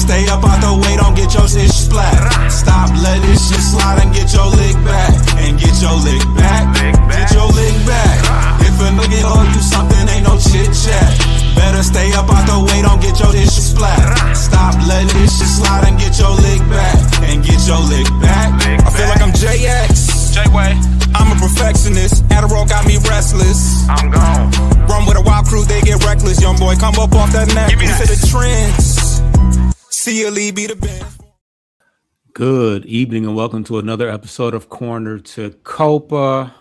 stay up out the way, don't get your shit splat. Stop letting this shit slide and get your lick back. And get your lick back. Get your lick back. If a nigga owe you something, ain't no chit chat. Better stay up out the way, don't get your shit splat. Stop letting this shit slide and get your lick back. And get your lick back. I feel like I'm JX. J-Way. I'm a perfectionist. Adderall got me restless. I'm gone. Run with a wild crew, they get reckless. Young boy, come up off that neck. Give me that. To the trends. See a lead, be the best. Good evening and welcome to another episode of Corner to Copa.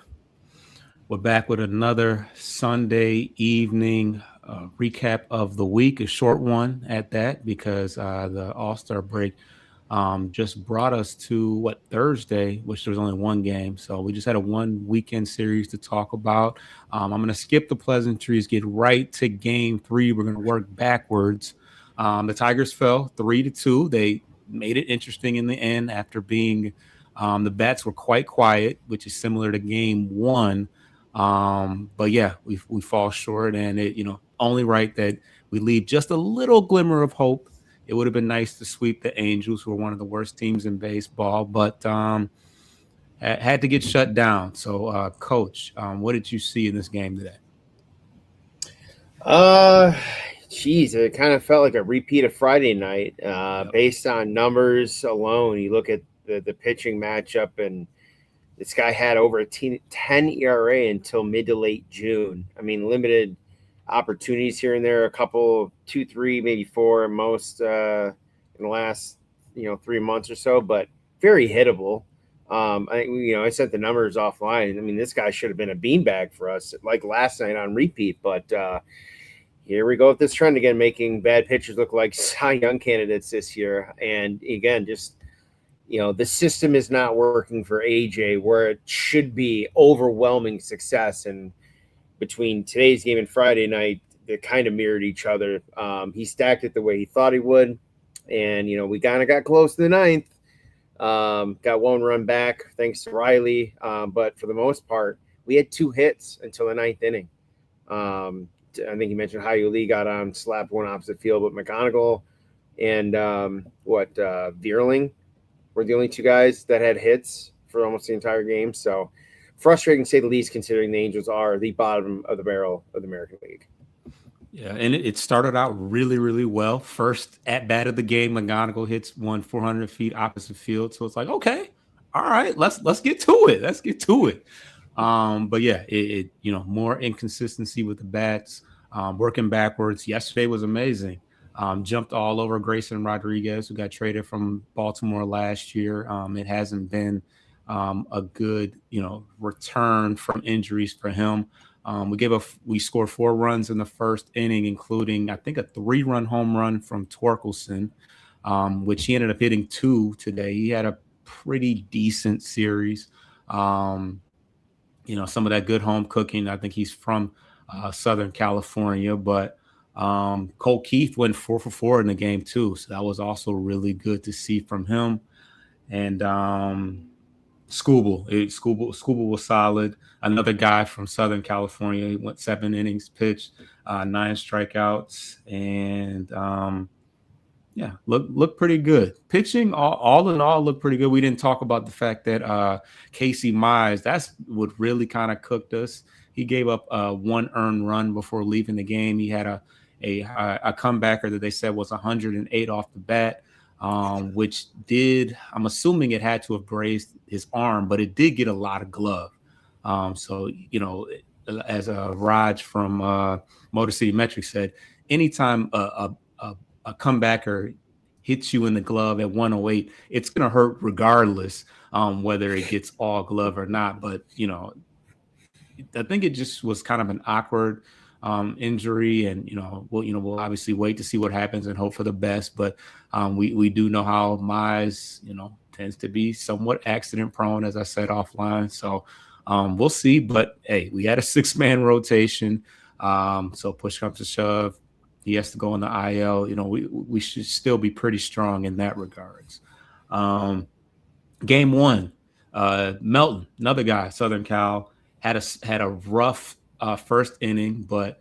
We're back with another Sunday evening recap of the week, a short one at that, because the All-Star break just brought us to Thursday, which there was only one game. So we just had a one weekend series to talk about. I'm going to skip the pleasantries, get right to game 3. We're going to work backwards. The Tigers fell 3-2. They made it interesting in the end after being the bats were quite quiet, which is similar to game 1. But yeah, we fall short, and it only right that we leave just a little glimmer of hope. It would have been nice to sweep the Angels, who are one of the worst teams in baseball, but had to get shut down. So, Coach, what did you see in this game today? Geez, it kind of felt like a repeat of Friday night. Based on numbers alone, you look at the pitching matchup, and this guy had over a 10 ERA until mid to late June. I mean, limited opportunities here and there, a couple, 2, 3, maybe 4 at most in the last 3 months or so, but very hittable. I sent the numbers offline. I mean, this guy should have been a beanbag for us, like last night on repeat, but here we go with this trend again, making bad pitchers look like Cy Young candidates this year. And again, just, the system is not working for AJ where it should be overwhelming success. And between today's game and Friday night, they kind of mirrored each other. He stacked it the way he thought he would. And, we kind of got close to the 9th. Got one run back thanks to Riley. But for the most part, we had 2 hits until the 9th inning. I think you mentioned Hyo Lee got on, slapped one opposite field, but McGonigal and Vierling were the only 2 guys that had hits for almost the entire game. So frustrating to say the least, considering the Angels are the bottom of the barrel of the American League. Yeah, and it started out really, really well. First at bat of the game, McGonigal hits one 400 feet opposite field. So it's like, okay, all right, let's get to it. Let's get to it. But yeah, it more inconsistency with the bats, working backwards. Yesterday was amazing. Jumped all over Grayson Rodriguez, who got traded from Baltimore last year. It hasn't been a good, return from injuries for him. We scored 4 runs in the first inning, including I think a 3-run home run from Torkelson, which he ended up hitting 2 today. He had a pretty decent series. Some of that good home cooking. I think he's from Southern California, but Cole Keith went 4 for 4 in the game too. So that was also really good to see from him. And Skubal was solid. Another guy from Southern California. He went 7 innings pitched, 9 strikeouts, and look pretty good. Pitching, all in all, looked pretty good. We didn't talk about the fact that Casey Mize, that's what really kind of cooked us. He gave up 1 earned run before leaving the game. He had a comebacker that they said was 108 off the bat, which I'm assuming it had to have grazed his arm, but it did get a lot of glove. So, as Raj from Motor City Metrics said, anytime a comebacker hits you in the glove at 108, it's going to hurt regardless whether it gets all glove or not. But, I think it just was kind of an awkward injury, and we'll obviously wait to see what happens and hope for the best. But we do know how Mize tends to be somewhat accident prone, as I said offline. So we'll see. But hey, we had a 6-man rotation, so push comes to shove, he has to go on the IL. We should still be pretty strong in that regards. Game 1, Melton, another guy, Southern Cal, had a rough first inning, but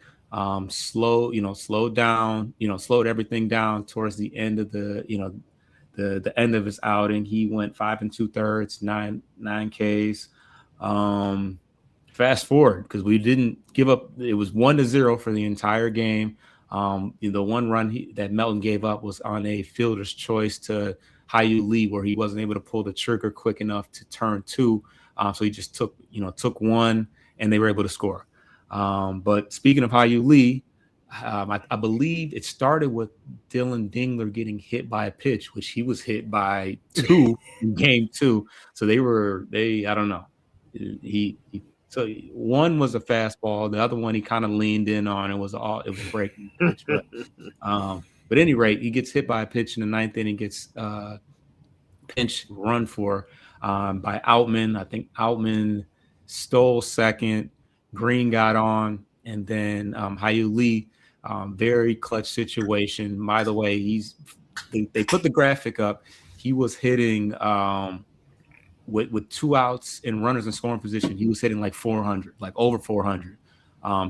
slowed down, slowed everything down towards the end of the end of his outing. He went 5 2/3, nine Ks. Fast forward, because we didn't give up. It was 1-0 for the entire game. The one run that Melton gave up was on a fielder's choice to Hyu Lee, where he wasn't able to pull the trigger quick enough to turn two. So he just took one, and they were able to score. But speaking of Hyu Lee, I believe it started with Dylan Dingler getting hit by a pitch, which he was hit by two in game two. So I don't know. So one was a fastball. The other one he kind of leaned in on. It was breaking pitch. But at any rate, he gets hit by a pitch in the ninth inning, gets pinch run for by Outman. I think Outman stole second. Green got on, and then Hyu Lee, very clutch situation. By the way, they put the graphic up. He was hitting with 2 outs and runners in scoring position. He was hitting like 400, like over 400.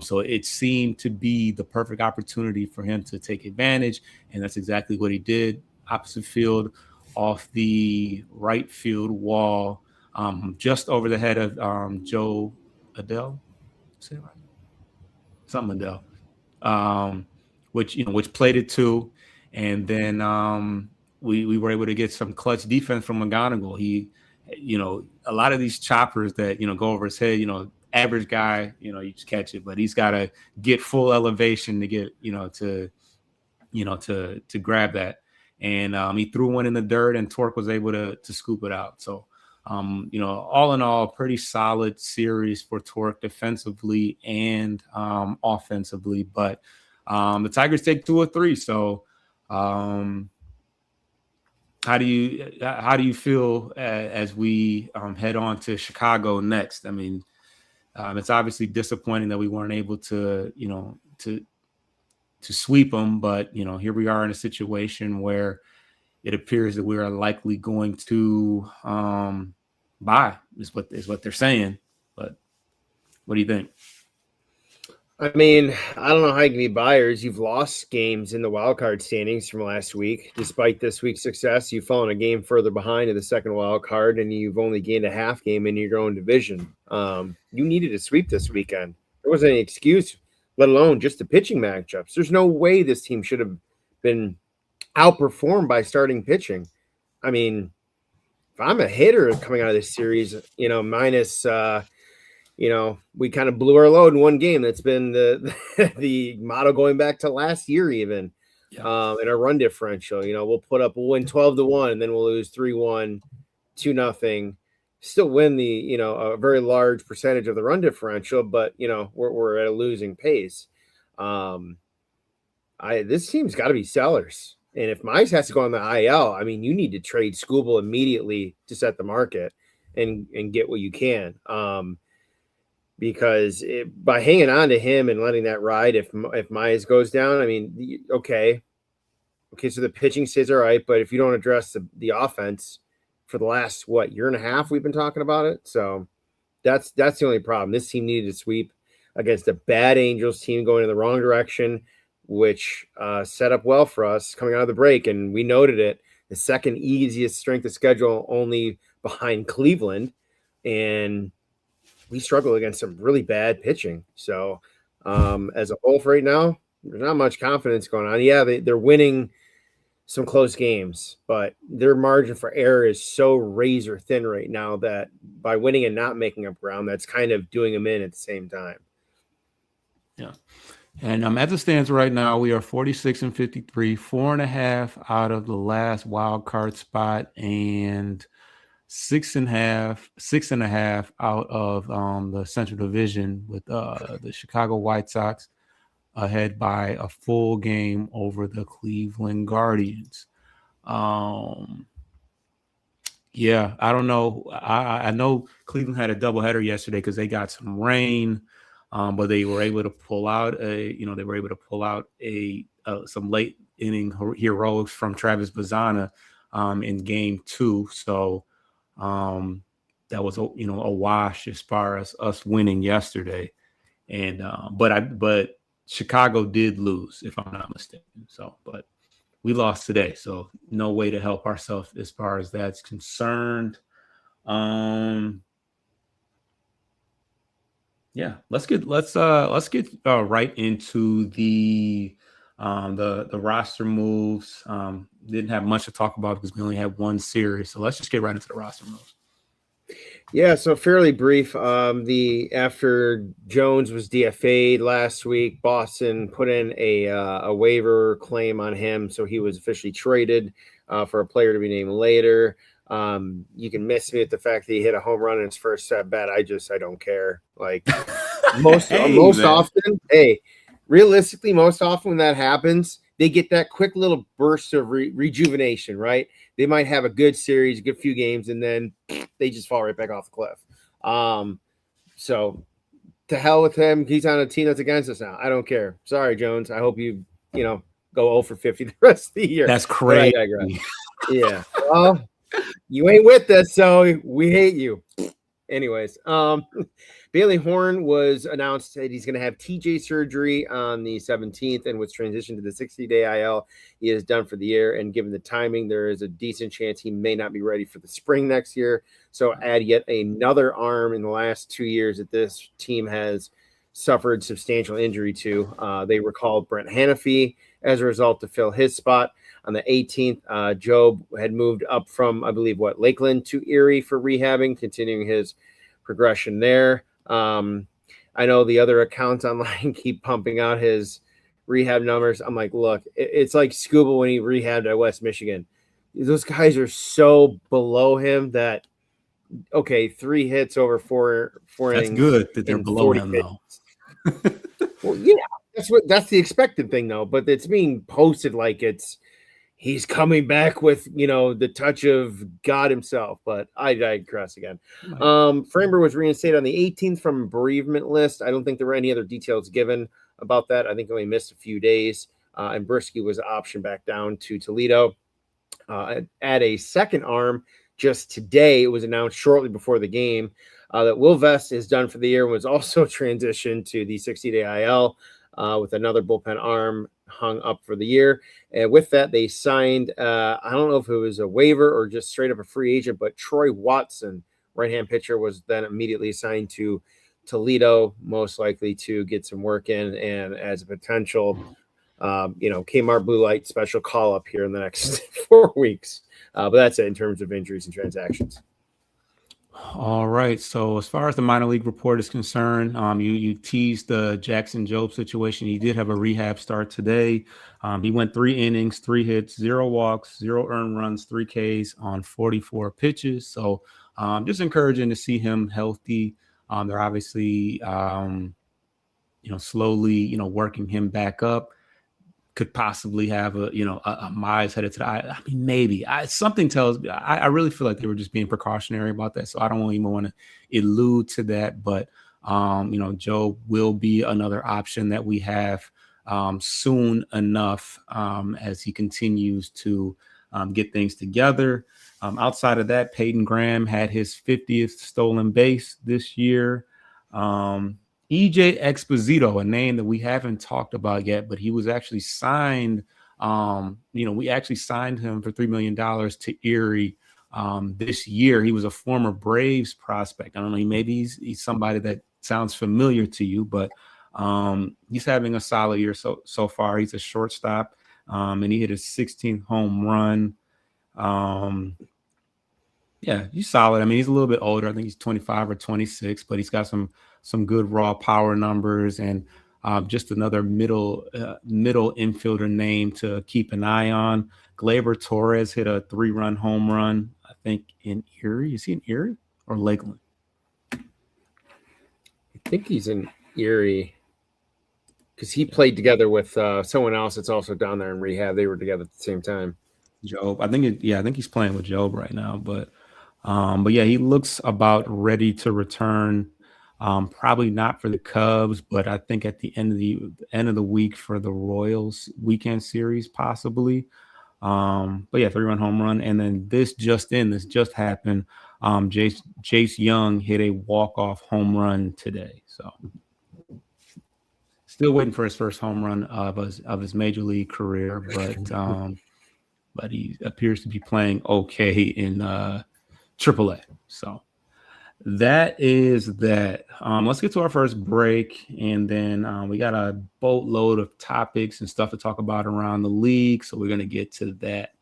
So it seemed to be the perfect opportunity for him to take advantage, and that's exactly what he did. Opposite field, off the right field wall, just over the head of Joe Adele. Say it right. Something Adele. Which played it too. And then we were able to get some clutch defense from McGonigal. He, a lot of these choppers that, go over his head, average guy, you just catch it, but he's got to get full elevation to get, to grab that. And he threw one in the dirt, and Torque was able to scoop it out. So, all in all, pretty solid series for Torque defensively and offensively. But the Tigers take 2 of 3. So, how do you feel as we head on to Chicago next? I mean, it's obviously disappointing that we weren't able to sweep them, but here we are in a situation where it appears that we are likely going to buy is what they're saying. But what do you think? I mean, I don't know how you can be buyers. You've lost games in the wild card standings from last week. Despite this week's success, you've fallen a game further behind in the second wild card, and you've only gained a half game in your own division. You needed to sweep this weekend. There wasn't any excuse, let alone just the pitching matchups. There's no way this team should have been outperformed by starting pitching. I mean, if I'm a hitter coming out of this series, minus we kind of blew our load in one game. That's been the motto going back to last year, even. Yeah. In our run differential, we'll win 12-1, and then we'll lose 3-1, 2-0. Still win the a very large percentage of the run differential, but we're at a losing pace. This team's got to be sellers, and if Mize has to go on the IL, I mean, you need to trade Skubal immediately to set the market and get what you can. Because by hanging on to him and letting that ride, if Mize goes down, I mean, okay, so the pitching stays all right, but if you don't address the offense for the last year and a half, we've been talking about it. So that's the only problem. This team needed to sweep against a bad Angels team going in the wrong direction, which set up well for us coming out of the break, and we noted it. The second easiest strength of schedule, only behind Cleveland, and we struggle against some really bad pitching. So as a whole for right now, there's not much confidence going on. Yeah, they're winning some close games, but their margin for error is so razor thin right now that by winning and not making up ground, that's kind of doing them in at the same time. Yeah. And as it stands right now, we are 46-53, 4.5 out of the last wild card spot, and 6.5 out of the Central Division, with the Chicago White Sox ahead by a full game over the Cleveland Guardians. Yeah, I don't know. I know Cleveland had a doubleheader yesterday because they got some rain, but they were able to pull out some late inning heroics from Travis Bazzana in game 2. So that was a wash as far as us winning yesterday. And but Chicago did lose, if I'm not mistaken. So, but we lost today, so no way to help ourselves as far as that's concerned. Yeah, let's get right into the roster moves. Didn't have much to talk about because we only had one series, so let's just get right into the roster moves. Yeah, so fairly brief. After Jones was DFA'd last week, Boston put in a waiver claim on him, so he was officially traded for a player to be named later. You can miss me at the fact that he hit a home run in his first at bat. I don't care. Like most often, realistically, most often when that happens, they get that quick little burst of rejuvenation, right? They might have a good series, a good few games, and then they just fall right back off the cliff. So to hell with him. He's on a team that's against us now. I don't care. Sorry, Jones. I hope you go 0 for 50 the rest of the year. That's crazy. Yeah. Well, you ain't with us, so we hate you. Anyways, Bailey Horn was announced that he's going to have TJ surgery on the 17th and was transitioned to the 60-day IL. He is done for the year, and given the timing, there is a decent chance he may not be ready for the spring next year. So add yet another arm in the last 2 years that this team has suffered substantial injury to. They recalled Brent Hanafy as a result to fill his spot. On the 18th, Job had moved up from, I believe, Lakeland to Erie for rehabbing, continuing his progression there. I know the other accounts online keep pumping out his rehab numbers. I'm like, look, it's like Scuba when he rehabbed at West Michigan. Those guys are so below him that, 3 hits over four That's innings. good that they're below him, though. Well, yeah, that's the expected thing, though. But it's being posted like he's coming back with, the touch of God himself. But I digress again. Framber was reinstated on the 18th from a bereavement list. I don't think there were any other details given about that. I think he only missed a few days. And Brisky was optioned back down to Toledo. At a second arm, just today, it was announced shortly before the game that Will Vest is done for the year and was also transitioned to the 60-day IL with another bullpen arm hung up for the year. And with that, they signed, I don't know if it was a waiver or just straight up a free agent, but Troy Watson, right-hand pitcher, was then immediately assigned to Toledo, most likely to get some work in and as a potential, Kmart Blue Light special call-up here in the next 4 weeks. But that's it in terms of injuries and transactions. All right. So as far as the minor league report is concerned, you teased the Jackson Jobe situation. He did have a rehab start today. He went 3 innings, 3 hits, 0 walks, 0 earned runs, 3 Ks on 44 pitches. So just encouraging to see him healthy. They're obviously, slowly, working him back up. Could possibly have a Mize headed to the I mean, maybe. Something tells me I really feel like they were just being precautionary about that. So I don't even want to allude to that. But Joe will be another option that we have soon enough as he continues to get things together. Outside of that, Peyton Graham had his 50th stolen base this year. EJ Exposito, a name that we haven't talked about yet, but he was actually signed. We actually signed him for $3 million to Erie this year. He was a former Braves prospect. I don't know, maybe he's somebody that sounds familiar to you, but he's having a solid year so far. He's a shortstop, and he hit his 16th home run. Yeah, he's solid. I mean, he's a little bit older. I think he's 25 or 26, but he's got some good raw power numbers and just another middle infielder name to keep an eye on. Gleyber Torres hit a 3-run home run, I think, in Erie. Is he in Erie or Lakeland? I think he's in Erie because he played together with someone else that's also down there in rehab. They were together at the same time. Job. I think he's playing with Job right now, but yeah, he looks about ready to return. Probably not for the Cubs, but I think at the end of the week for the Royals weekend series, possibly. But yeah, 3-run home run, and then this just happened. Jace Young hit a walk-off home run today. So Still waiting for his first home run of his major league career, but he appears to be playing okay in AAA. So that is that. Let's get to our first break, and then we got a boatload of topics and stuff to talk about around the league. So we're going to get to that.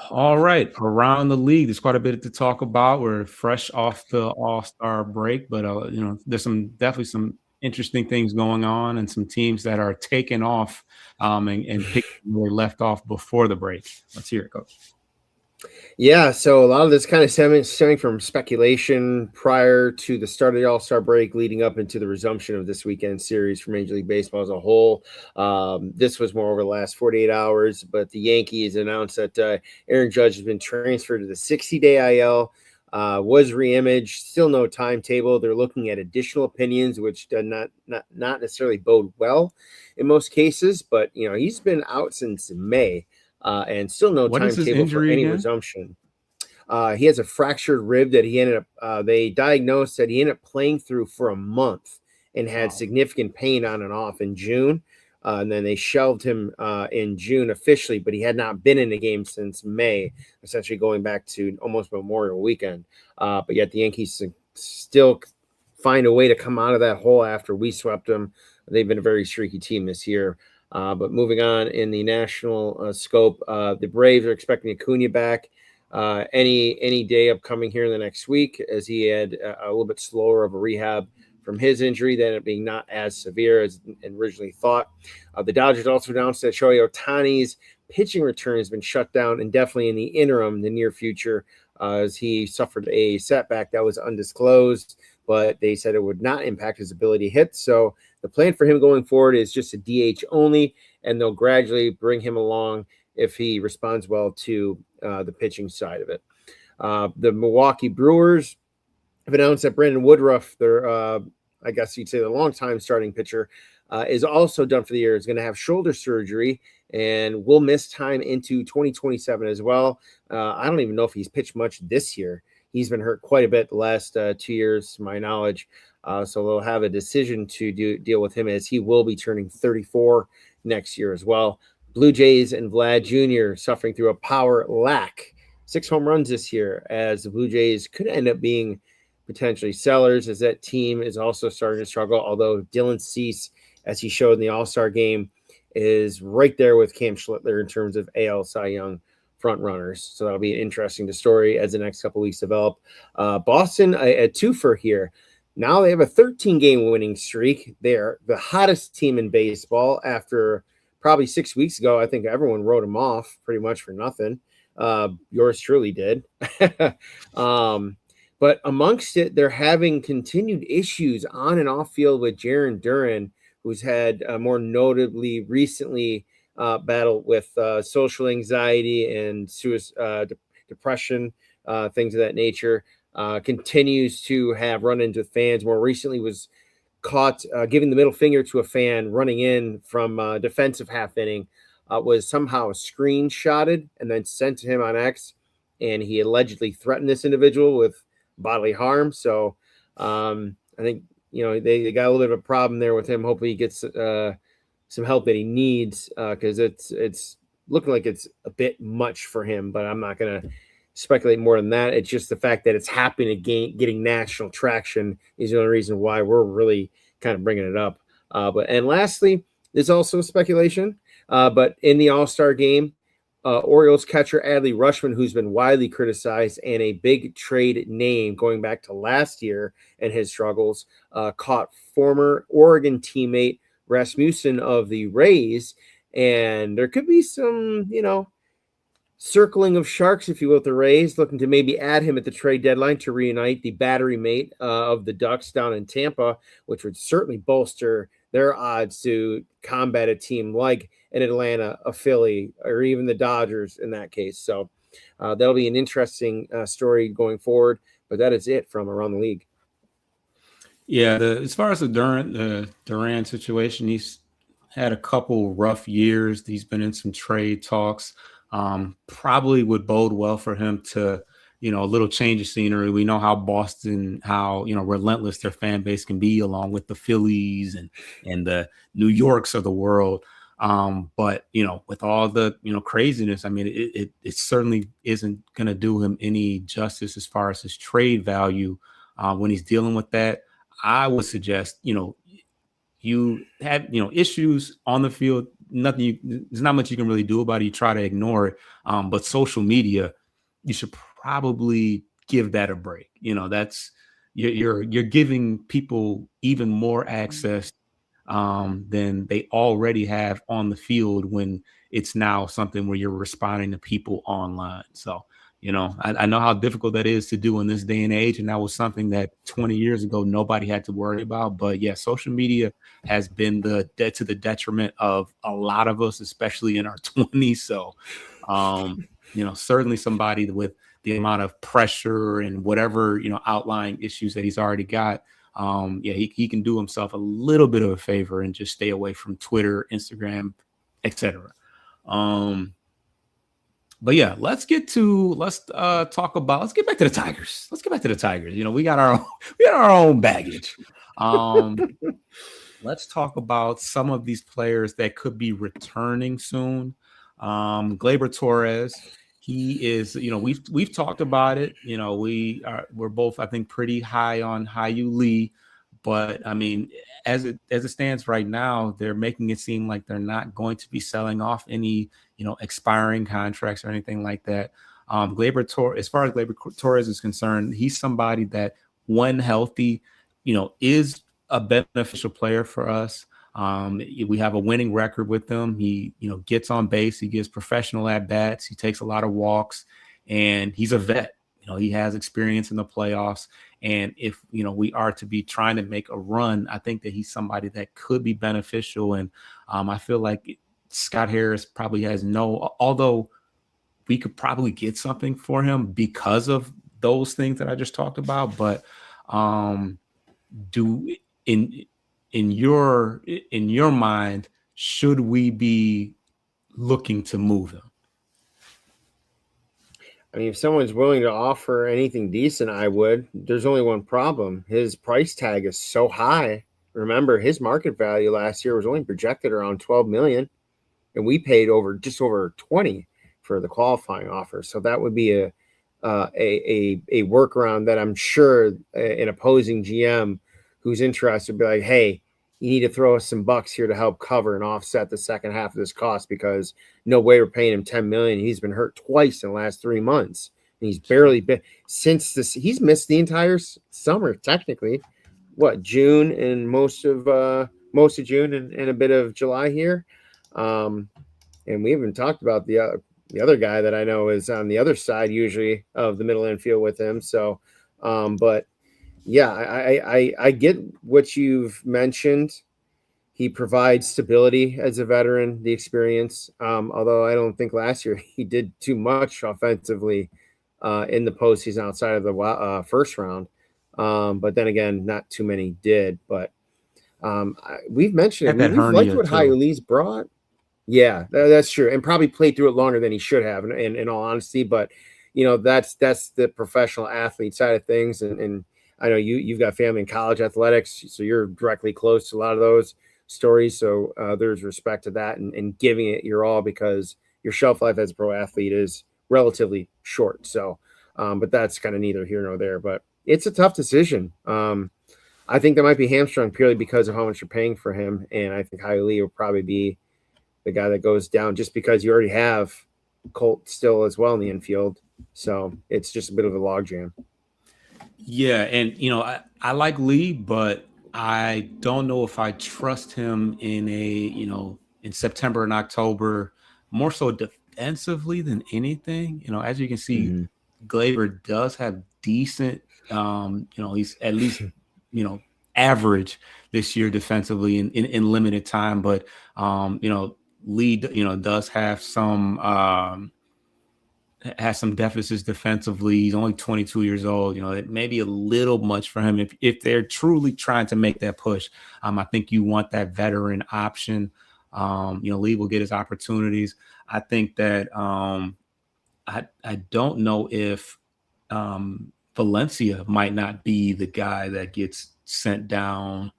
All right, around the league, there's quite a bit to talk about. We're fresh off the All-Star break, but there's definitely some interesting things going on, and some teams that are taking off and picking where they left off before the break. Let's hear it, Coach. Yeah, so a lot of this kind of stemming from speculation prior to the start of the All-Star break, leading up into the resumption of this weekend series for Major League Baseball as a whole. This was more over the last 48 hours, but the Yankees announced that Aaron Judge has been transferred to the 60-day IL, was reimaged, still no timetable. They're looking at additional opinions, which does not necessarily bode well in most cases, but he's been out since May. And still no timetable for any resumption. He has a fractured rib that he ended up, they diagnosed that he ended up playing through for a month and had significant pain on and off in June. And then they shelved him in June officially, but he had not been in a game since May, essentially going back to almost Memorial Weekend. But yet the Yankees still find a way to come out of that hole after we swept them. They've been a very streaky team this year. But moving on in the national scope, the Braves are expecting Acuna back any day upcoming here in the next week, as he had a little bit slower of a rehab from his injury, than it being not as severe as originally thought. The Dodgers also announced that Shohei Ohtani's pitching return has been shut down indefinitely in the interim, the near future, as he suffered a setback that was undisclosed, but they said it would not impact his ability to hit. So the plan for him going forward is just a DH only, and they'll gradually bring him along if he responds well to the pitching side of it. The Milwaukee Brewers have announced that Brandon Woodruff, their, I guess you'd say the longtime starting pitcher, is also done for the year. Is going to have shoulder surgery and will miss time into 2027 as well. I don't even know if he's pitched much this year. He's been hurt quite a bit the last 2 years, to my knowledge. So they'll have a decision to deal with him, as he will be turning 34 next year as well. Blue Jays and Vlad Jr. suffering through a power lack. 6 home runs this year, as the Blue Jays could end up being potentially sellers, as that team is also starting to struggle. Although Dylan Cease, as he showed in the All-Star game, is right there with Cam Schlittler in terms of AL Cy Young front runners. So that'll be an interesting story as the next couple weeks develop. Boston, a twofer here. Now they have a 13-game winning streak. They're the hottest team in baseball. After probably 6 weeks ago, I think everyone wrote them off pretty much for nothing. Yours truly did. But amongst it, they're having continued issues on and off field with Jarren Duran, who's had more notably recently battled with social anxiety and depression, things of that nature. Continues to have run-ins with fans. More recently was caught giving the middle finger to a fan running in from defensive half inning. Was somehow screenshotted and then sent to him on X, and he allegedly threatened this individual with bodily harm. So I think they got a little bit of a problem there with him. Hopefully he gets some help that he needs, because it's looking like it's a bit much for him, but I'm not going to speculate more than that. It's just the fact that it's happening again, getting national traction is the only reason why we're really kind of bringing it up. And lastly, there's also speculation, but in the All-Star game, Orioles catcher Adley Rutschman, who's been widely criticized and a big trade name going back to last year and his struggles, caught former Oregon teammate Rasmussen of the Rays. And there could be some, circling of sharks, if you will, with the Rays, looking to maybe add him at the trade deadline to reunite the battery mate of the Ducks down in Tampa, which would certainly bolster their odds to combat a team like an Atlanta, a Philly, or even the Dodgers in that case. So that'll be an interesting story going forward, but that is it from around the league. Yeah, as far as the Duran situation, he's had a couple rough years. He's been in some trade talks. Probably would bode well for him to, a little change of scenery. We know how Boston, how, relentless their fan base can be, along with the Phillies and the New Yorks of the world. But, with all the, craziness, I mean, it certainly isn't going to do him any justice as far as his trade value when he's dealing with that. I would suggest, you have, issues on the field, there's not much you can really do about it. You try to ignore it. But social media, you should probably give that a break. That's you're giving people even more access than they already have on the field when it's now something where you're responding to people online. So, I know how difficult that is to do in this day and age. And that was something that 20 years ago, nobody had to worry about. But yeah, social media has been to the detriment of a lot of us, especially in our 20s. So, certainly somebody with the amount of pressure and whatever, outlying issues that he's already got. He can do himself a little bit of a favor and just stay away from Twitter, Instagram, etc. But yeah, let's get back to the Tigers. Let's get back to the Tigers. We got our own baggage. Let's talk about some of these players that could be returning soon. Gleyber Torres, he is, we've talked about it. We're both, I think, pretty high on Hao-Yu Lee. But I mean, as it stands right now, they're making it seem like they're not going to be selling off any, expiring contracts or anything like that. As far as Gleyber Torres is concerned, he's somebody that, when healthy, is a beneficial player for us. We have a winning record with him. He, gets on base. He gives professional at bats. He takes a lot of walks, and he's a vet. He has experience in the playoffs. And if, we are to be trying to make a run, I think that he's somebody that could be beneficial. And I feel like Scott Harris probably has although we could probably get something for him because of those things that I just talked about. But in your mind, should we be looking to move him? I mean, if someone's willing to offer anything decent, I would. There's only one problem. His price tag is so high. Remember, his market value last year was only projected around $12 million, and we paid just over 20 for the qualifying offer. So that would be a workaround that I'm sure an opposing GM who's interested would be like, hey, you need to throw us some bucks here to help cover and offset the second half of this cost, because no way we're paying him $10 million. He's been hurt twice in the last 3 months. And he's barely been since this. He's missed the entire summer, technically. June and most of June and a bit of July here. And we haven't talked about the other guy that I know is on the other side usually of the middle infield with him. So, but yeah, I get what you've mentioned. He provides stability as a veteran, the experience. Although I don't think last year he did too much offensively in the postseason outside of the first round. But then again, not too many did. But we've mentioned it. We've liked what Hao-Yu Lee's brought. Yeah, that's true, and probably played through it longer than he should have. In all honesty, but that's the professional athlete side of things, and I know you've got family in college athletics, so you're directly close to a lot of those stories. So there's respect to that and giving it your all, because your shelf life as a pro athlete is relatively short. So, but that's kind of neither here nor there. But it's a tough decision. I think that might be hamstrung purely because of how much you're paying for him, and I think Hao-Yu Lee will probably be the guy that goes down, just because you already have Colt still as well in the infield. So it's just a bit of a logjam. Yeah, and I like Lee, but I don't know if I trust him in in September and October, more so defensively than anything. As you can see, Gleyber does have decent, he's at least, average this year defensively in limited time, but Lee, does have some has some deficits defensively. He's only 22 years old. It may be a little much for him if they're truly trying to make that push. I think you want that veteran option. Lee will get his opportunities. I think that I don't know if Valencia might not be the guy that gets sent down.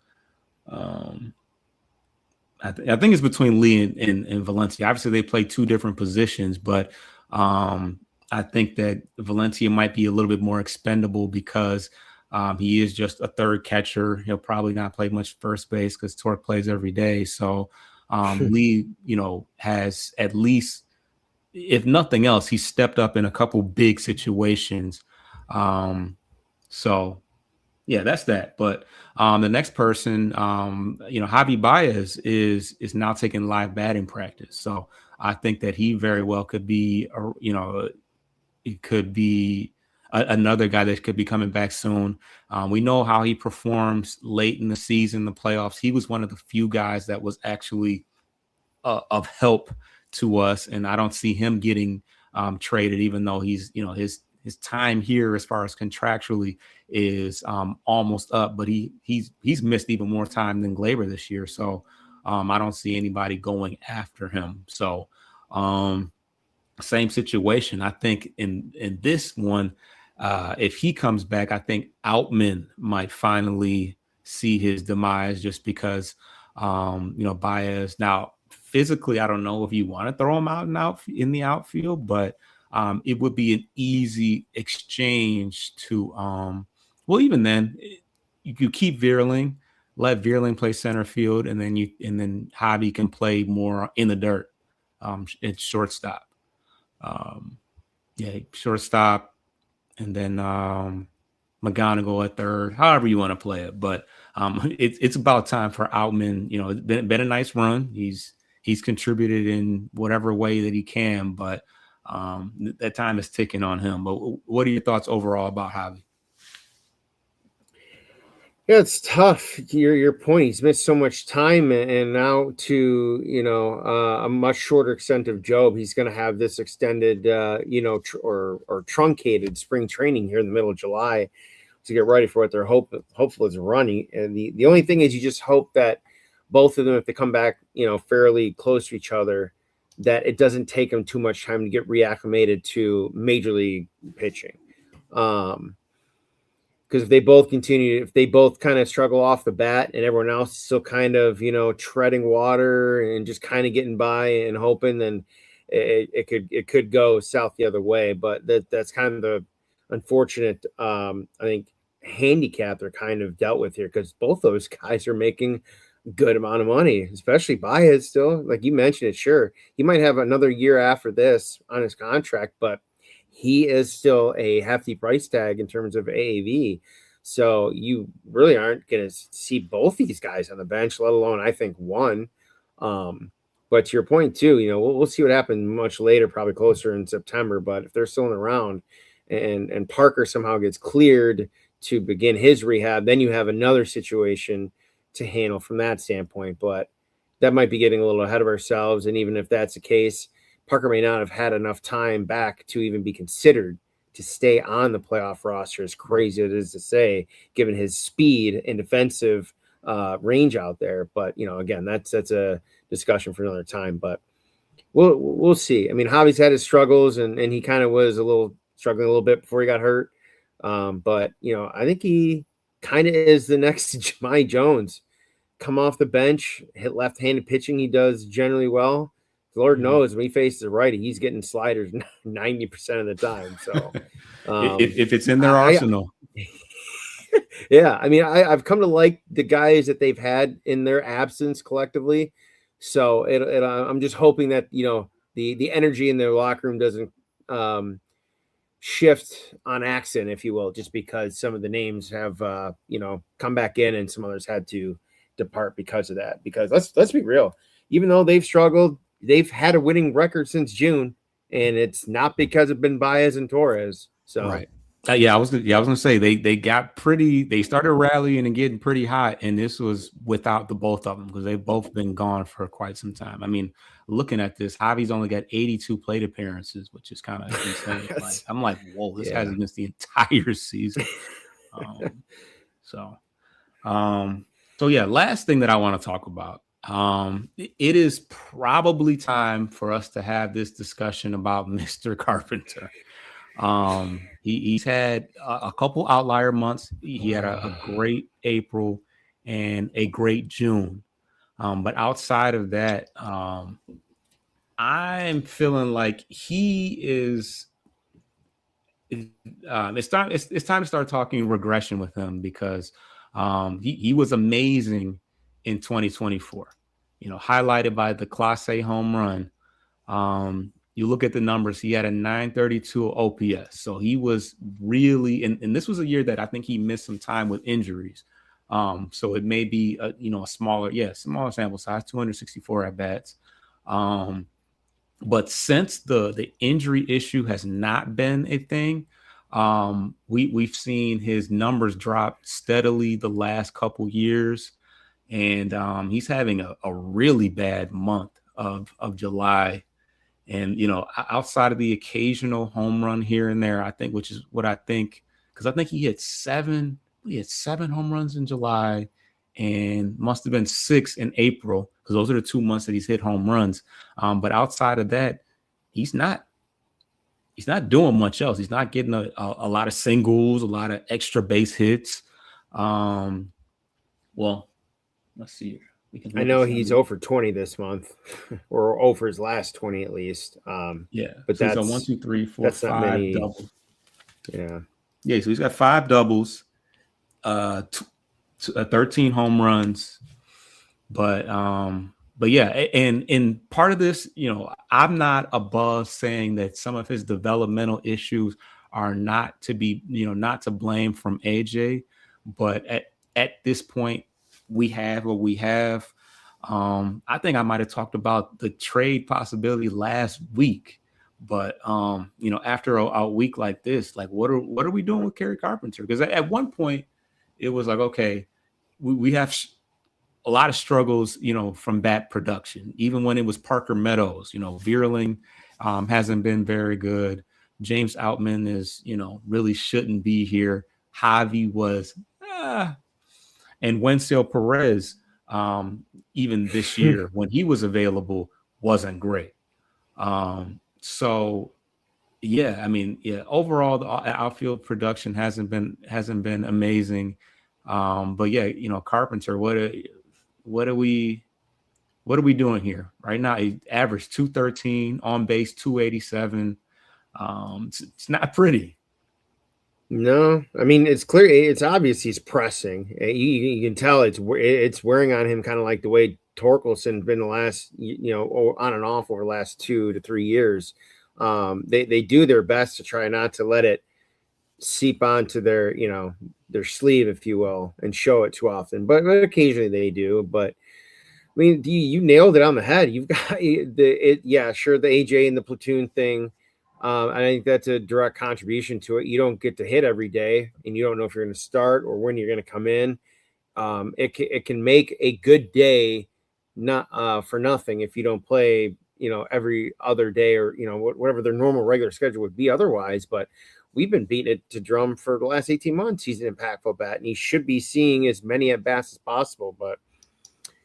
I think it's between Lee and Valencia. Obviously, they play two different positions, but I think that Valencia might be a little bit more expendable because he is just a third catcher. He'll probably not play much first base because Torque plays every day. So Lee, has at least, if nothing else, he stepped up in a couple big situations. So yeah, that's that. But the next person, Javi Baez is now taking live batting practice. So I think that he very well could be, it could be another guy that could be coming back soon. We know how he performs late in the season, the playoffs. He was one of the few guys that was actually of help to us, and I don't see him getting traded, even though he's, his time here as far as contractually is almost up, but he's missed even more time than Gleyber this year. So I don't see anybody going after him. So same situation. I think in this one, if he comes back, I think Outman might finally see his demise just because, Baez now physically, I don't know if you want to throw him out in the outfield, but it would be an easy exchange to, even then you keep Vierling, let Vierling play center field, and then Javi can play more in the dirt. It's shortstop. Shortstop, and then McGonigal at third, however you want to play it. But it's about time for Outman. It's been a nice run. He's contributed in whatever way that he can, but that time is ticking on him. But what are your thoughts overall about Javi? Yeah, it's tough. Your point. He's missed so much time, and now to a much shorter extent of Job, he's going to have this extended, or truncated spring training here in the middle of July to get ready for what they're hopeful is running. And the only thing is, you just hope that both of them, if they come back, fairly close to each other, that it doesn't take them too much time to get reacclimated to major league pitching. Because if they both kind of struggle off the bat and everyone else is still kind of, treading water and just kind of getting by and hoping, then it could go south the other way. But that's kind of the unfortunate, I think, handicap they're kind of dealt with here, because both those guys are making a good amount of money, especially Baez still. Like you mentioned it, sure, he might have another year after this on his contract, but he is still a hefty price tag in terms of AAV. So you really aren't going to see both these guys on the bench, let alone, I think, one. But to your point, too, we'll see what happens much later, probably closer in September. But if they're still in the round and Parker somehow gets cleared to begin his rehab, then you have another situation to handle from that standpoint. But that might be getting a little ahead of ourselves. And even if that's the case, Parker may not have had enough time back to even be considered to stay on the playoff roster, as crazy it is to say, given his speed and defensive range out there. But, again, that's a discussion for another time. But we'll see. I mean, Javi's had his struggles, and he kind of was struggling a little bit before he got hurt. But, I think he kind of is the next Jahmai Jones. Come off the bench, hit left-handed pitching. He does generally well. Lord knows when he faces a righty, he's getting sliders 90% of the time. So if it's in their arsenal. Yeah. I mean, I've come to like the guys that they've had in their absence collectively. So I'm just hoping that, the energy in their locker room doesn't shift on accident, if you will, just because some of the names have, come back in and some others had to depart because of that. Because let's be real, even though they've struggled, they've had a winning record since June, and it's not because it's been Baez and Torres. So, right. I was going to say they started rallying and getting pretty hot, and this was without the both of them because they've both been gone for quite some time. I mean, looking at this, Javi's only got 82 plate appearances, which is kind of insane. I'm like, whoa, this guy's missed the entire season. So yeah, last thing that I want to talk about It is probably time for us to have this discussion about Mr. Carpenter. He's had a couple outlier months. He had a great April and a great June. But outside of that, I'm feeling like he is. It's time. It's time to start talking regression with him because he was amazing in 2024. Highlighted by the Class A home run. You look at the numbers, he had a 932 OPS. So he was really, and this was a year that I think he missed some time with injuries. So it may be a smaller sample size, 264 at bats. But since the injury issue has not been a thing, we've seen his numbers drop steadily the last couple years. And he's having a really bad month of July. And, outside of the occasional home run here and there, I think, which is what I think, because I think he had seven home runs in July and must have been 6 in April, because those are the 2 months that he's hit home runs. But outside of that, he's not doing much else. He's not getting a lot of singles, a lot of extra base hits. Well, let's see here. I know he's 0 for 20 this month, or 0 for his last 20 at least. But so that's a 1, 2, 3, 4, 5 doubles. Yeah. So he's got 5 doubles, 13 home runs. But yeah, and part of this, I'm not above saying that some of his developmental issues are not to be, not to blame from AJ, but at this point, we have what we have. I think I might have talked about the trade possibility last week, but after a week like this, like what are we doing with Kerry Carpenter? Because at one point it was like, okay, we have a lot of struggles, from bat production. Even when it was Parker Meadows, Vierling hasn't been very good. James Outman is, really shouldn't be here. Javi was, and Wenceel Perez, even this year when he was available, wasn't great. So yeah, overall the outfield production hasn't been amazing. But yeah, Carpenter, what are we doing here right now? He averaged 213, on base 287. It's not pretty. No, it's clear. It's obvious he's pressing. You can tell it's wearing on him, kind of like the way Torkelson been the last, on and off over the last 2 to 3 years. They do their best to try not to let it seep onto their sleeve, if you will, and show it too often. But occasionally they do. But you nailed it on the head. You've got the AJ and the platoon thing. I think that's a direct contribution to it. You don't get to hit every day, and you don't know if you're going to start or when you're going to come in. It can make a good day not for nothing if you don't play, every other day, or whatever their normal regular schedule would be otherwise. But we've been beating it to drum for the last 18 months. He's an impactful bat, and he should be seeing as many at bats as possible. But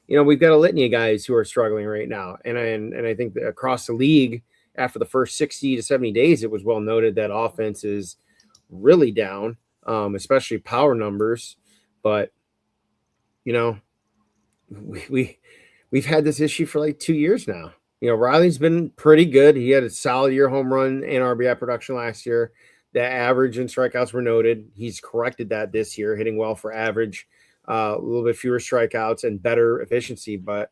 we've got a litany of guys who are struggling right now, and I think that across the league, after the first 60 to 70 days, it was well noted that offense is really down, especially power numbers. But, we've had this issue for like 2 years now. Riley's been pretty good. He had a solid year home run and RBI production last year. The average and strikeouts were noted. He's corrected that this year, hitting well for average, a little bit fewer strikeouts and better efficiency. But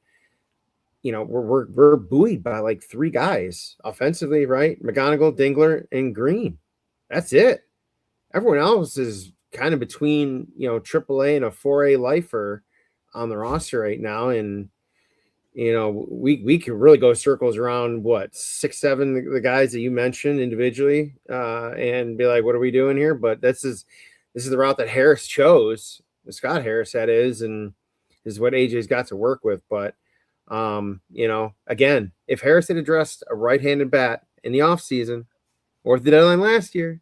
we're buoyed by like 3 guys offensively, right? McGonigal, Dingler, and Green. That's it. Everyone else is kind of between, AAA and a 4A lifer on the roster right now. And, we can really go circles around 6, 7, the guys that you mentioned individually, and be like, what are we doing here? But this is the route that Harris chose, Scott Harris, that is, and is what AJ's got to work with. But, again, if Harris had addressed a right-handed bat in the offseason or at the deadline last year,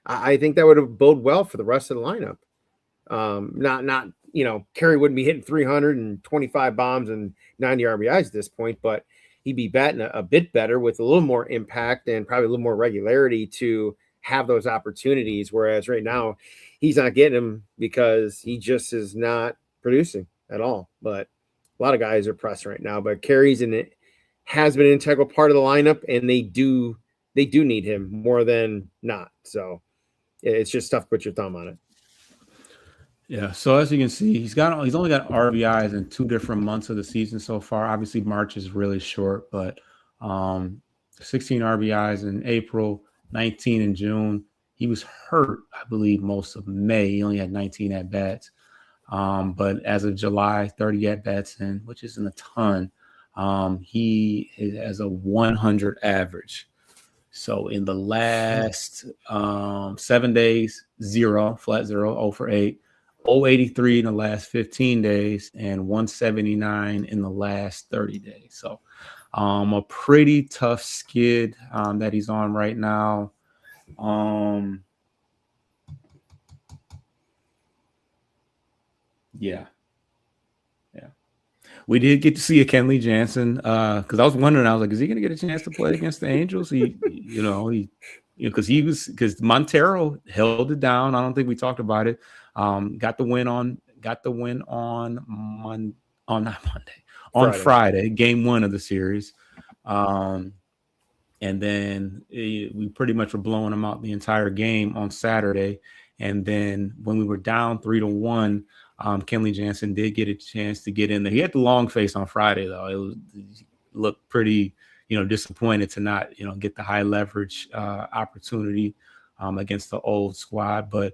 I think that would have bode well for the rest of the lineup. Not Carey wouldn't be hitting 325 bombs and 90 RBIs at this point, but he'd be batting a bit better with a little more impact and probably a little more regularity to have those opportunities. Whereas right now he's not getting them because he just is not producing at all. But a lot of guys are pressing right now, but Carey's has been an integral part of the lineup, and they do need him more than not. So it's just tough to put your thumb on it. Yeah. So as you can see, he's only got RBIs in 2 different months of the season so far. Obviously, March is really short, but 16 RBIs in April, 19 in June. He was hurt, I believe, most of May. He only had 19 at bats. But as of July, 30 at bats in, which isn't a ton. He has a 100 average. So in the last 7 days, 0, flat 0, 0 for 8, 083 in the last 15 days, and 179 in the last 30 days. So a pretty tough skid that he's on right now. Yeah. We did get to see a Kenley Jansen because I was wondering, I was like, is he going to get a chance to play against the Angels? Because Montero held it down. I don't think we talked about it. Got the win on Friday, game 1 of the series. And then we pretty much were blowing them out the entire game on Saturday. And then when we were down 3-1, Kenley Jansen did get a chance to get in there. He had the long face on Friday, though. He looked pretty, disappointed to not, get the high leverage opportunity against the old squad. But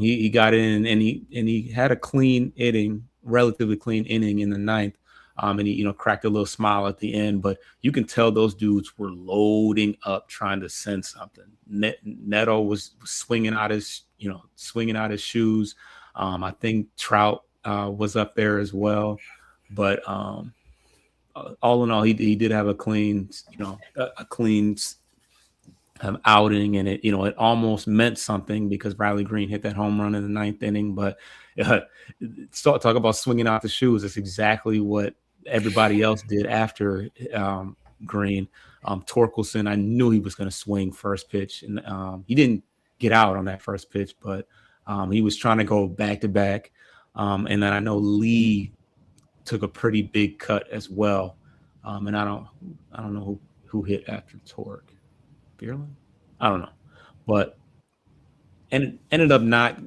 he got in and he had a relatively clean inning in the 9th. And he, cracked a little smile at the end. But you can tell those dudes were loading up, trying to send something. Neto was swinging out his shoes. I think Trout was up there as well, but all in all, he did have a clean outing, and it almost meant something because Riley Green hit that home run in the 9th inning. But talk about swinging out the shoes. That's exactly what everybody else did after Green. Torkelson, I knew he was going to swing first pitch, and he didn't get out on that first pitch, but he was trying to go back to back. And then I know Lee took a pretty big cut as well. And I don't know who hit after Torque. Bierlin? I don't know. But and ended up not,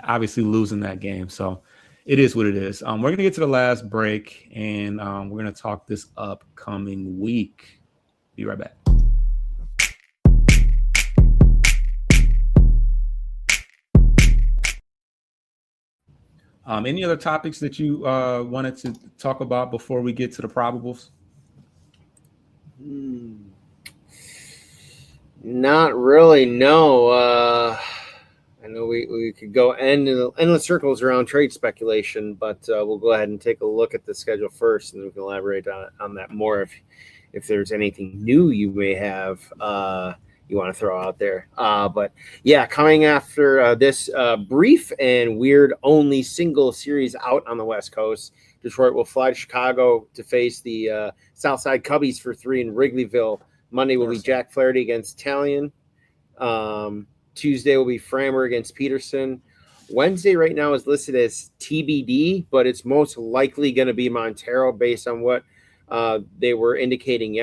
obviously losing that game. So it is what it is. We're going to get to the last break, and we're going to talk this upcoming week. Be right back. Any other topics that you wanted to talk about before we get to the probables? Not really, no. I know we could go endless circles around trade speculation, but we'll go ahead and take a look at the schedule first, and we can elaborate on that more if there's anything new you may have you want to throw out there. But yeah, coming after this brief and weird only single series out on the West Coast, Detroit will fly to Chicago to face the Southside Cubbies for 3 in Wrigleyville. Monday will be Jack Flaherty against Talion. Tuesday will be Framber against Peterson. Wednesday right now is listed as TBD, but it's most likely going to be Montero based on what they were indicating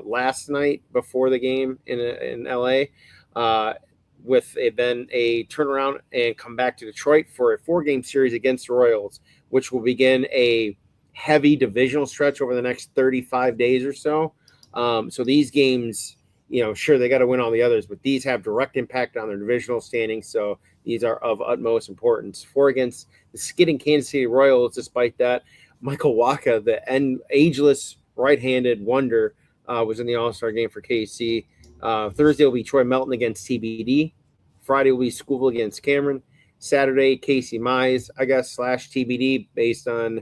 last night before the game in LA, with then a turnaround and come back to Detroit for a 4-game series against the Royals, which will begin a heavy divisional stretch over the next 35 days or so. So these games, sure, they got to win all the others, but these have direct impact on their divisional standing. So these are of utmost importance. 4 against the skidding Kansas City Royals. Despite that, Michael Wacha, the ageless right-handed wonder, was in the All-Star game for KC. Thursday will be Troy Melton against TBD. Friday will be Scooble against Cameron. Saturday, Casey Mize, I guess, / TBD based on,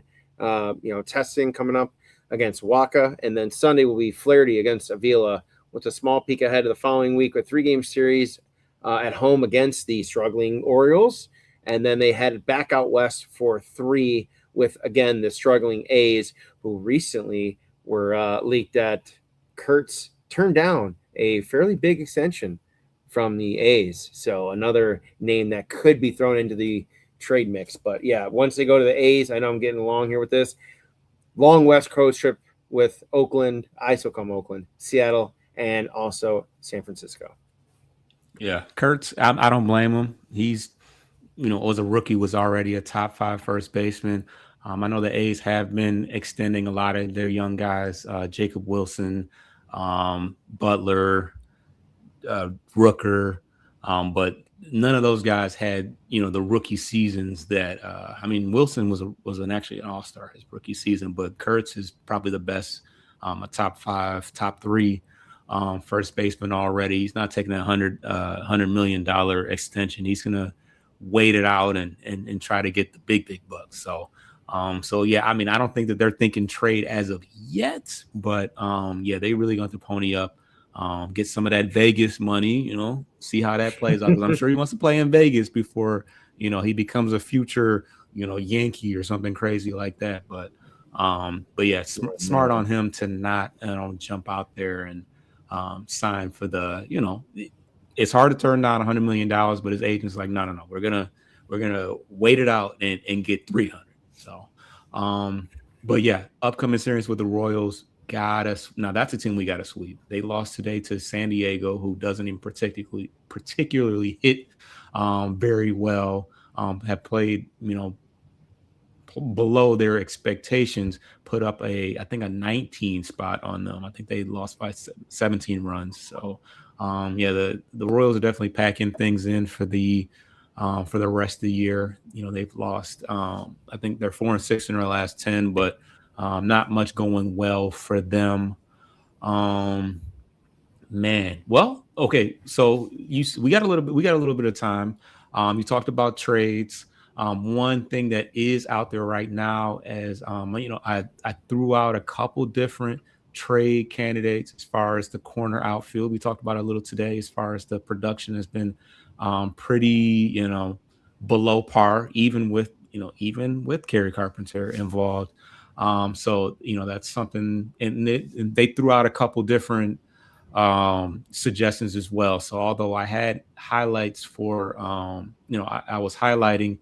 testing coming up against Wacha. And then Sunday will be Flaherty against Avila with a small peek ahead of the following week with 3-game series at home against the struggling Orioles. and then they headed back out west for 3 with, again, the struggling A's, who recently were leaked that Kurtz turned down a fairly big extension from the A's. So another name that could be thrown into the trade mix. But yeah, once they go to the A's, I know I'm getting along here with this. Long West Coast trip with Oakland, Oakland, Seattle, and also San Francisco. Yeah, Kurtz, I don't blame him. He's, as a rookie, was already a top 5 first baseman. I know the A's have been extending a lot of their young guys, Jacob Wilson, Butler, Rooker, but none of those guys had, the rookie seasons that, Wilson was actually an all-star his rookie season, but Kurtz is probably the best, a top 5, top 3 first baseman already. He's not taking that $100 million extension. He's going to wait it out and try to get the big bucks. So yeah, I don't think that they're thinking trade as of yet, but yeah, they really going to pony up, get some of that Vegas money, see how that plays out. Because I'm sure he wants to play in Vegas before, he becomes a future, Yankee or something crazy like that. But yeah, smart on him to not, jump out there and sign for the, it's hard to turn down $100 million, but his agent's like, no, we're gonna wait it out and get 300. So, but yeah, upcoming series with the Royals got us. Now that's a team we got to sweep. They lost today to San Diego, who doesn't even particularly hit very well. Have played, below their expectations. Put up I think a 19 spot on them. I think they lost by 17 runs. So, yeah, the Royals are definitely packing things in for the rest of the year. They've lost, I think they're 4-6 in their last 10, but not much going well for them. Man, well, okay. So we got a little bit of time. You talked about trades. One thing that is out there right now is, I threw out a couple different trade candidates as far as the corner outfield. We talked about it a little today as far as the production has been pretty, below par, even with Kerry Carpenter involved. So, that's something, and they threw out a couple different suggestions as well. So although I had highlights for, I was highlighting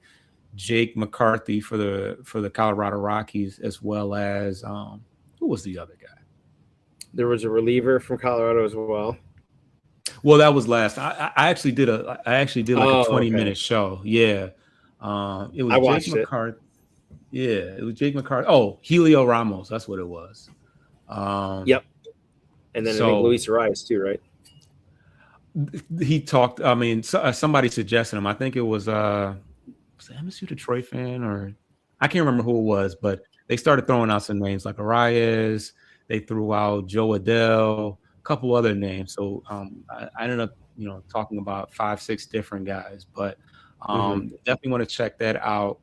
Jake McCarthy for the Colorado Rockies, as well as who was the other guy? There was a reliever from Colorado as well. Well, that was last. I actually did like a 20-minute show. Yeah, it was Jake McCarthy. Yeah, it was Jake McCarthy. Oh, Helio Ramos. That's what it was. Yep. And then I think Luis Arias too, right? He talked. Somebody suggested him. I think it was MSU Detroit fan, or I can't remember who it was, but they started throwing out some names like Arias. They threw out Joe Adell, a couple other names. So I ended up, talking about 5-6 different guys, but definitely want to check that out.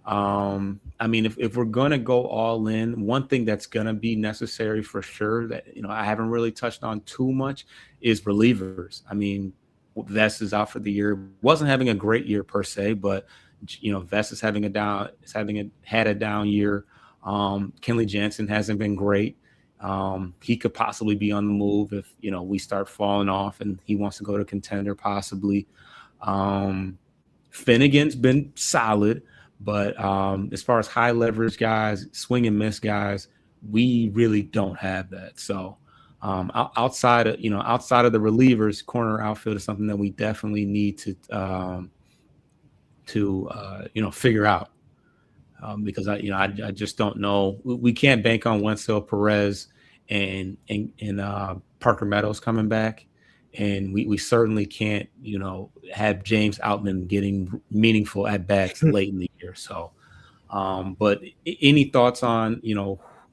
If we're going to go all in, one thing that's going to be necessary for sure that, I haven't really touched on too much is relievers. Vest is out for the year. Wasn't having a great year per se, but Vest is had a down year. Kenley Jansen hasn't been great. He could possibly be on the move if, we start falling off and he wants to go to contender possibly. Finnegan's been solid, but as far as high leverage guys, swing and miss guys, we really don't have that. So outside of the relievers, corner outfield is something that we definitely need to figure out. Because I just don't know. We can't bank on Wenzel Perez and Parker Meadows coming back, and we certainly can't have James Outman getting meaningful at bats late in the year. So, but any thoughts on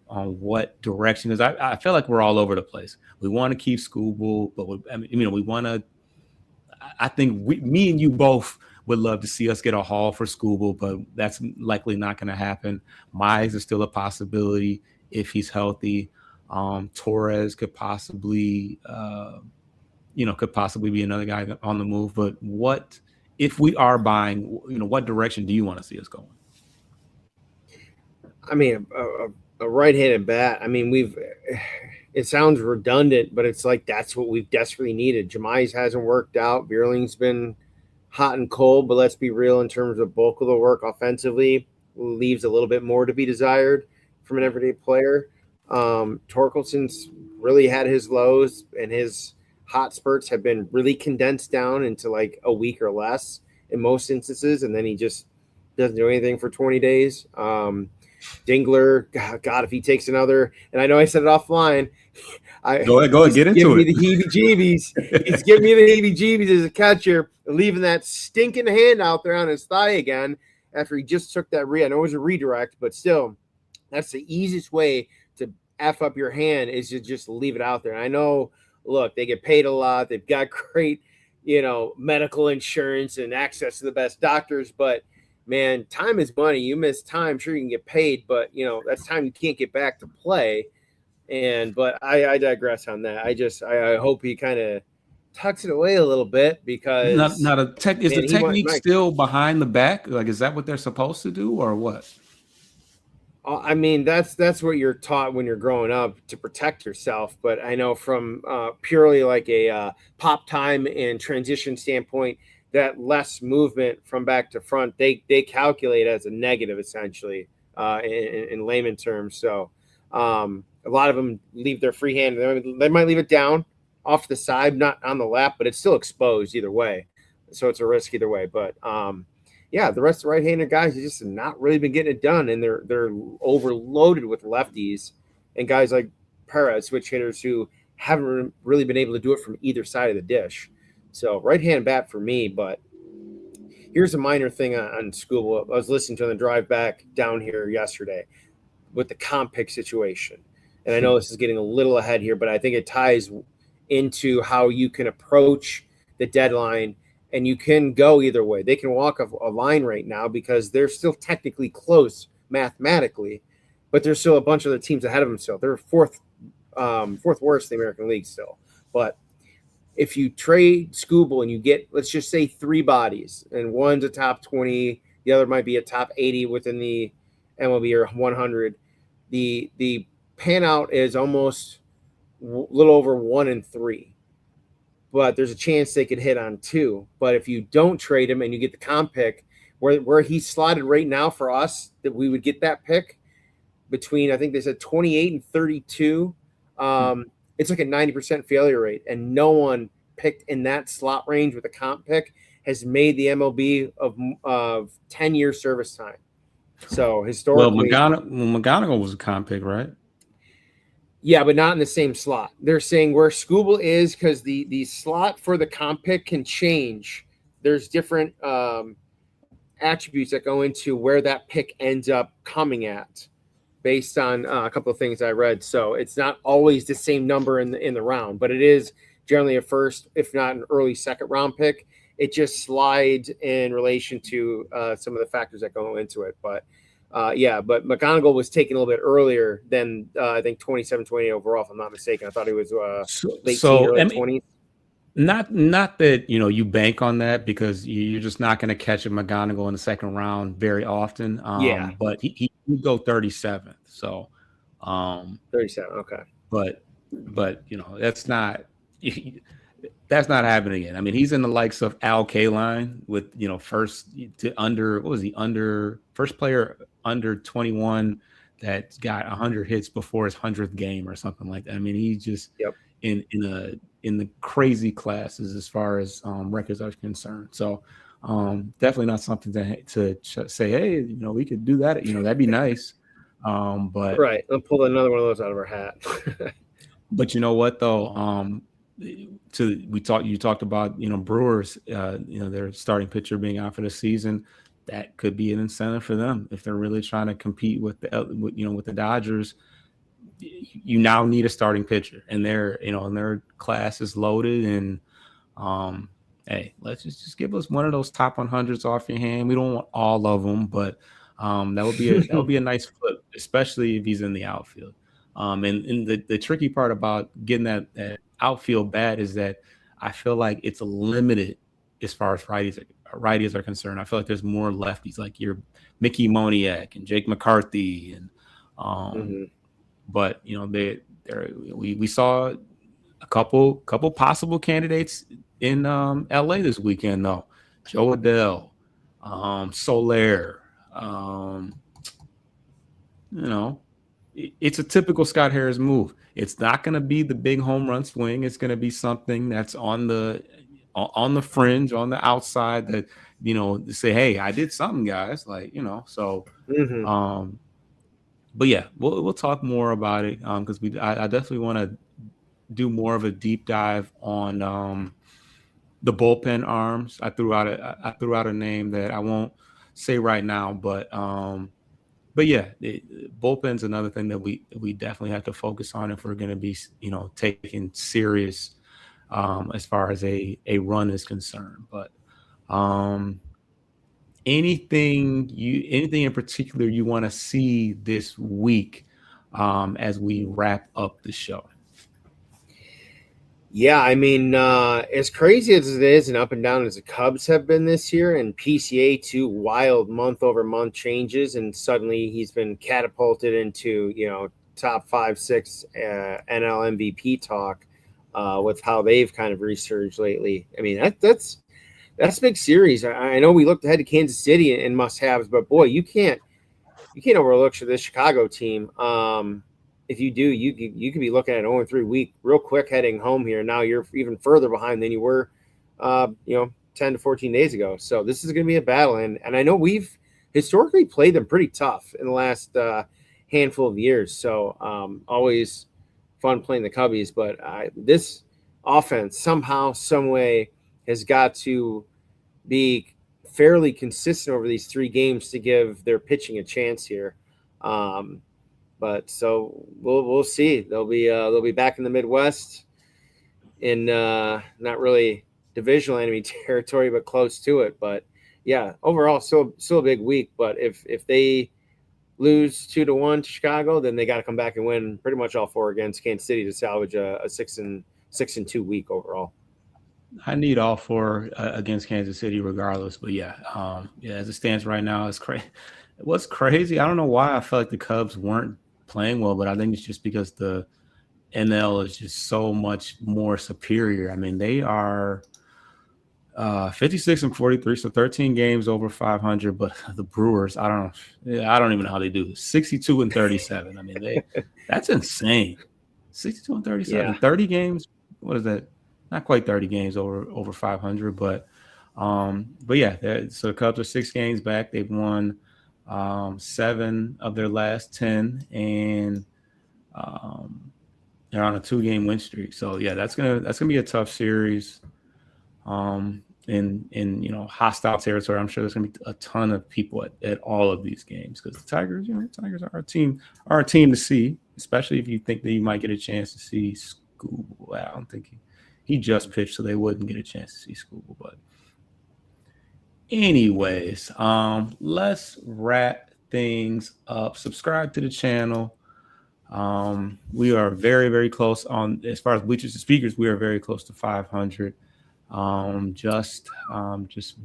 on what direction? Because I feel like we're all over the place. We want to keep Skubal, but we want to. I think me and you both would love to see us get a haul for Skubal, but that's likely not going to happen. Mize is still a possibility if he's healthy. Torres could possibly be another guy on the move. But what if we are buying, what direction do you want to see us going? I mean, a right-handed bat. I mean, it sounds redundant, but it's like that's what we've desperately needed. Jemais hasn't worked out. Bierling's been hot and cold, but let's be real in terms of bulk of the work offensively, leaves a little bit more to be desired from an everyday player. Torkelson's really had his lows, and his hot spurts have been really condensed down into like a week or less in most instances, and then he just doesn't do anything for 20 days. Dingler, God, if he takes another, and I know I said it offline. Go ahead, get into it. The heebie-jeebies. He's giving me the heebie-jeebies as a catcher, leaving that stinking hand out there on his thigh again after he just took that I know it was a redirect, but still, that's the easiest way to F up your hand is to just leave it out there. And I know, look, they get paid a lot. They've got great, medical insurance and access to the best doctors, but man, time is money. You miss time, sure you can get paid, but that's time you can't get back to play. But I digress on that. I hope he kind of tucks it away a little bit because not a tech. Is the technique still behind the back? Like, is that what they're supposed to do, or what? I mean, that's what you're taught when you're growing up to protect yourself. But I know from purely like a pop time and transition standpoint, that less movement from back to front, they calculate as a negative essentially in layman terms. So a lot of them leave their free hand. They might leave it down off to the side, not on the lap, but it's still exposed either way. So it's a risk either way. But the rest of the right-handed guys have just not really been getting it done, and they're overloaded with lefties and guys like Perez, switch hitters who haven't really been able to do it from either side of the dish. So right-hand bat for me, but here's a minor thing on Skubal. I was listening to on the drive back down here yesterday with the comp pick situation. And I know this is getting a little ahead here, but I think it ties into how you can approach the deadline, and you can go either way. They can walk a line right now because they're still technically close mathematically, but there's still a bunch of other teams ahead of them still. They're fourth worst in the American League still. But if you trade Skubal and you get, let's just say, 3 bodies, and one's a top 20, the other might be a top 80 within the MLB or 100, the pan out is almost a little over 1 in 3. But there's a chance they could hit on 2. But if you don't trade him and you get the comp pick, where he's slotted right now for us, that we would get that pick between, I think they said 28 and 32. It's like a 90% failure rate, and no one picked in that slot range with a comp pick has made the MLB of 10-year service time. So historically, McGonigal was a comp pick, right? Yeah, but not in the same slot. They're saying where Skubal is, because the slot for the comp pick can change. There's different attributes that go into where that pick ends up coming at, based on a couple of things I read. So it's not always the same number in the round, but it is generally a first, if not an early second round pick. It just slides in relation to some of the factors that go into it. But but McGonigal was taken a little bit earlier than I think 27, 28 overall, if I'm not mistaken. I thought he was late early 20s. Not that you bank on that, because you're just not going to catch a McGonigal in the second round very often. But he would go 37th. So 37, okay. But that's not happening again. I mean, he's in the likes of Al Kaline with first player under 21 that got 100 hits before his 100th game or something like that. I mean, he's just in the crazy classes as far as records are concerned. So definitely not something to say, hey, we could do that. That'd be nice. But right, I'll pull another one of those out of our hat. But you know what though? You talked about Brewers, their starting pitcher being out for the season. That could be an incentive for them if they're really trying to compete with the Dodgers. You now need a starting pitcher, and their class is loaded. And hey, let's just give us one of those top 100s off your hand. We don't want all of them, but that would be a nice flip, especially if he's in the outfield. And the tricky part about getting that outfield bat is that I feel like it's limited as far as righties righties are concerned. I feel like there's more lefties, like your Mickey Moniak and Jake McCarthy, and but you know we saw a couple possible candidates in LA this weekend though. Joe Adell, Soler, you know, it's a typical Scott Harris move. It's not going to be the big home run swing. It's going to be something that's on the fringe, on the outside, that, you know, to say, hey, I did something, guys. Like, you know, so, but yeah, we'll talk more about it because I definitely want to do more of a deep dive on the bullpen arms. I threw out a name that I won't say right now, but yeah, bullpen's another thing that we definitely have to focus on if we're going to be, you know, taken serious as far as a run is concerned. But anything in particular you want to see this week as we wrap up the show? Yeah, I mean, as crazy as it is and up and down as the Cubs have been this year, and PCA 2 wild month-over-month changes, and suddenly he's been catapulted into, you know, top 5-6 NL MVP talk with how they've kind of resurged lately. I mean, that's a big series. I know we looked ahead to Kansas City and must-haves, but boy, you can't overlook this Chicago team. If you do, you could be looking at an 0-3 week real quick heading home here. Now you're even further behind than you were, 10 to 14 days ago. So this is going to be a battle. And I know we've historically played them pretty tough in the last handful of years. So always fun playing the Cubbies. But this offense somehow, some way has got to be fairly consistent over these 3 games to give their pitching a chance here. But so we'll see. They'll be back in the Midwest in not really divisional enemy territory, but close to it. But yeah, overall still a big week. But if they lose 2-1 to Chicago, then they got to come back and win pretty much all 4 against Kansas City to salvage a 6-2 week overall. I need all 4 against Kansas City regardless. But yeah, as it stands right now, it's crazy. What's crazy, I don't know why I felt like the Cubs weren't playing well, but I think it's just because the NL is just so much more superior. I mean, they are 56-43, so 13 games over 500. But the Brewers, I don't even know how they do this. 62-37. I mean, that's insane. 62-37, yeah. 30 games. What is that? Not quite 30 games over 500, but yeah. So the Cubs are 6 games back. They've won 7 of their last 10, and they're on a 2-game win streak. So yeah, that's gonna be a tough series. In hostile territory. I'm sure there's gonna be a ton of people at all of these games because the Tigers, Tigers are a team to see, especially if you think that you might get a chance to see Skubal. I don't think he just pitched, so they wouldn't get a chance to see Skubal, but. Anyways, let's wrap things up. Subscribe to the channel. We are very, very close on, as far as Bleachers and Speakers, we are very close to 500. Just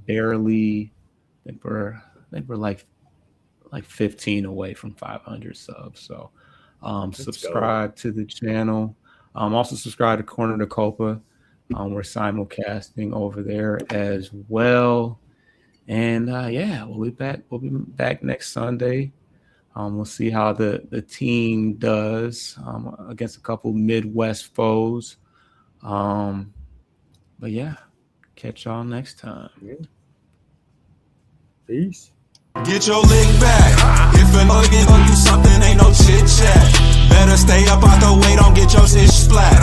barely. I think we're like 15 away from 500 subs. So, subscribe to the channel. Also subscribe to Corner to Copa. We're simulcasting over there as well. And we'll be back. We'll be back next Sunday. We'll see how the team does against a couple Midwest foes. But yeah, catch y'all next time. Peace. Get your lick back. If a nigga gon' do something, ain't no chit chat. Better stay up out the way, don't get your shit splat.